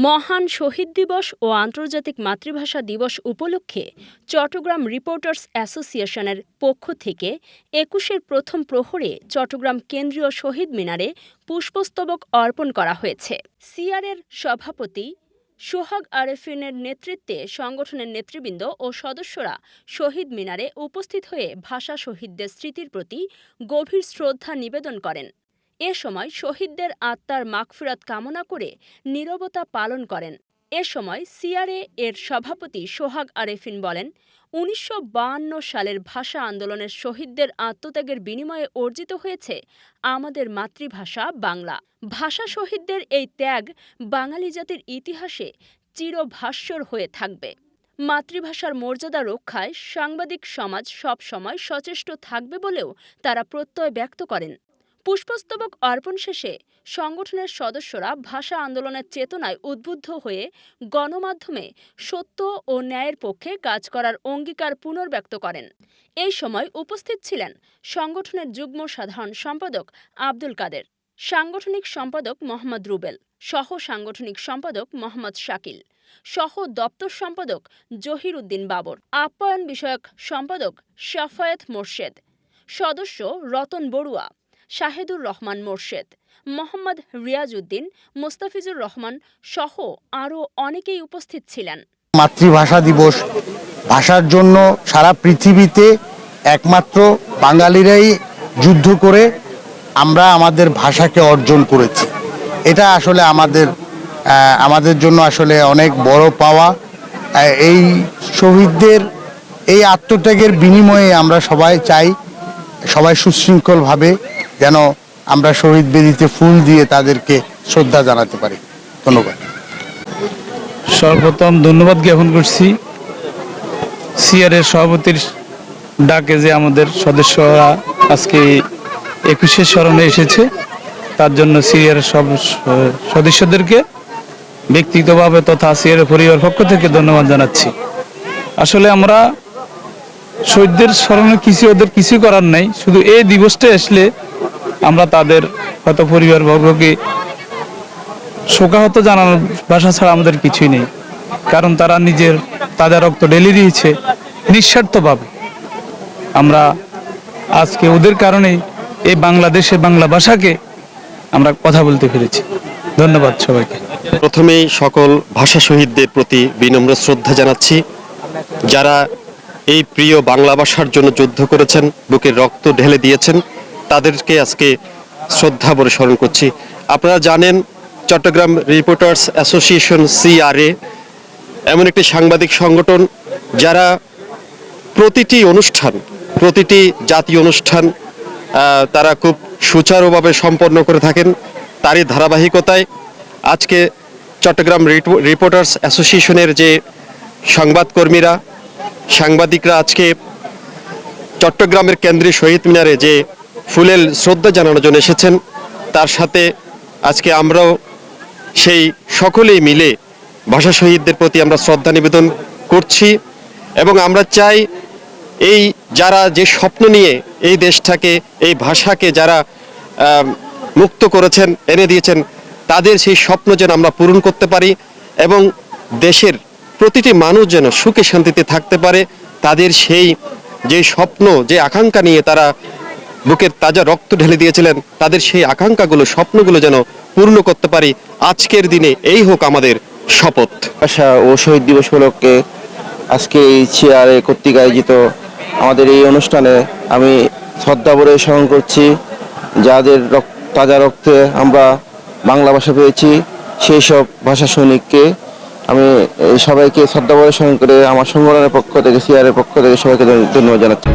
মহান শহীদ দিবস ও আন্তর্জাতিক মাতৃভাষা দিবস উপলক্ষে চট্টগ্রাম রিপোর্টার্স অ্যাসোসিয়েশনের পক্ষ থেকে ২১-এর প্রথম প্রহরে চট্টগ্রাম কেন্দ্রীয় শহীদ মিনারে পুষ্পস্তবক অর্পণ করা হয়েছে। সিআরের সভাপতি সোহাগ আরেফিনের নেতৃত্বে সংগঠনের নেতৃবৃন্দ ও সদস্যরা শহীদ মিনারে উপস্থিত হয়ে ভাষা শহীদদের স্মৃতির প্রতি গভীর শ্রদ্ধা নিবেদন করেন। এ সময় শহীদদের আত্মার মাগফিরাত কামনা করে নীরবতা পালন করেন। এ সময় সিআরএ এর সভাপতি সোহাগ আরেফিন বলেন, ১৯৫২ সালের ভাষা আন্দোলনের শহীদদের আত্মত্যাগের বিনিময়ে অর্জিত হয়েছে আমাদের মাতৃভাষা বাংলা। ভাষা শহীদদের এই ত্যাগ বাঙালি জাতির ইতিহাসে চিরভাস্বর হয়ে থাকবে। মাতৃভাষার মর্যাদা রক্ষায় সাংবাদিক সমাজ সবসময় সচেষ্ট থাকবে বলেও তারা প্রত্যয় ব্যক্ত করেন। পুষ্পস্তবক অর্পণ শেষে সংগঠনের সদস্যরা ভাষা আন্দোলনের চেতনায় উদ্বুদ্ধ হয়ে গণমাধ্যমে সত্য ও ন্যায়ের পক্ষে কাজ করার অঙ্গীকার পুনর্ব্যক্ত করেন। এই সময় উপস্থিত ছিলেন সংগঠনের যুগ্ম সাধারণ সম্পাদক আব্দুল কাদের, সাংগঠনিক সম্পাদক মোহাম্মদ রুবেল, সহ সাংগঠনিক সম্পাদক মোহাম্মদ শাকিল, সহ দপ্তর সম্পাদক জহির উদ্দিন বাবর, আপ্যায়ন বিষয়ক সম্পাদক শাফায়েত মোর্শেদ, সদস্য রতন বড়ুয়া, শাহেদুর রহমান মোর্শেদ, মোহাম্মদ রিয়াজ উদ্দিন, মোস্তাফিজুর রহমান সহ আরও অনেকেই উপস্থিত ছিলেন। মাতৃভাষা দিবস, ভাষার জন্য সারা পৃথিবীতে একমাত্র বাঙালিরাই যুদ্ধ করে আমরা আমাদের ভাষাকে অর্জন করেছি। এটা আসলে আমাদের জন্য আসলে অনেক বড় পাওয়া। এই শহীদদের এই আত্মত্যাগের বিনিময়ে আমরা সবাই চাই সবাই সুশৃঙ্খলভাবে যেন আমরা শহীদ বেদিতে ফুল দিয়ে তাদেরকে শ্রদ্ধা জানাতে পারি। ধন্যবাদ। সর্বপ্রথম ধন্যবাদ জ্ঞাপন করছি সিআরের সভাপতির ডাকে যে আমাদের সদস্যরা আজকে ২১-এর স্মরণে এসেছে, তার জন্য সিআরের সব সদস্যদেরকে ব্যক্তিগতভাবে তথা সিআরের পরিবার পক্ষ থেকে ধন্যবাদ জানাচ্ছি। আসলে আমরা শহীদদের স্মরণে ওদের কিছু করার নাই, শুধু এই দিবসটা আসলে আমরা তাদের হয়তো পরিবারবর্গকে শোকাহত জানানোর ভাষা ছাড়া আমাদের কিছুই নেই। কারণ তারা তাদের রক্ত ঢেলে দিয়েছে নিঃস্বার্থভাবে। আমরা আজকে ওদের কারণে এই বাংলাদেশে বাংলা ভাষাকে আমরা কথা বলতে পেরেছি। ধন্যবাদ সবাইকে। প্রথমেই সকল ভাষা শহীদদের প্রতি বিনম্র শ্রদ্ধা জানাচ্ছি, যারা এই প্রিয় বাংলা ভাষার জন্য যুদ্ধ করেছেন, বুকের রক্ত ঢেলে দিয়েছেন, তাদেরকে আজকে শ্রদ্ধা ভরে স্মরণ করছি। আপনারা জানেন চট্টগ্রাম রিপোর্টার্স অ্যাসোসিয়েশন সিআরএ এমন একটি সাংবাদিক সংগঠন যারা প্রতিটি জাতীয় অনুষ্ঠান তারা খুব সুচারুভাবে সম্পন্ন করে থাকেন। তারই ধারাবাহিকতায় আজকে চট্টগ্রাম রিপোর্টার্স অ্যাসোসিয়েশনের যে সাংবাদিকরা আজকে চট্টগ্রামের কেন্দ্রীয় শহীদ মিনারে যে ফুলেল শ্রদ্ধা জানানোর জন্য এসেছেন, তার সাথে আজকে আমরাও সেই সকলেই মিলে ভাষা শহীদদের প্রতি আমরা শ্রদ্ধা নিবেদন করছি। এবং আমরা চাই যারা যে স্বপ্ন নিয়ে এই দেশটাকে, এই ভাষাকে যারা মুক্ত করেছেন, এনে দিয়েছেন, তাদের সেই স্বপ্ন যেন আমরা পূরণ করতে পারি এবং দেশের প্রতিটি মানুষ যেন সুখে শান্তিতে থাকতে পারে। তাদের সেই যে স্বপ্ন, যে আকাঙ্ক্ষা নিয়ে তারা বুকের তাজা রক্ত ঢেলে দিয়েছিলেন, তাদের সেই আকাঙ্ক্ষাগুলো, স্বপ্নগুলো যেন পূর্ণ করতে পারি। আজকের দিনে এই হোক আমাদের শপথ। ভাষা ও শহীদ দিবস উপলক্ষে আজকে এই সিআরএ কর্তৃক আয়োজিত আমাদের এই অনুষ্ঠানে আমি শ্রদ্ধা ভরে স্মরণ করছি যাদের তাজা রক্তে আমরা বাংলা ভাষা পেয়েছি, সেই সব ভাষা সৈনিককে আমি সবাইকে শ্রদ্ধা ভরে স্মরণ করে আমার সংগঠনের পক্ষ থেকে, সিআরএর পক্ষ থেকে সবাইকে ধন্যবাদ জানাচ্ছি।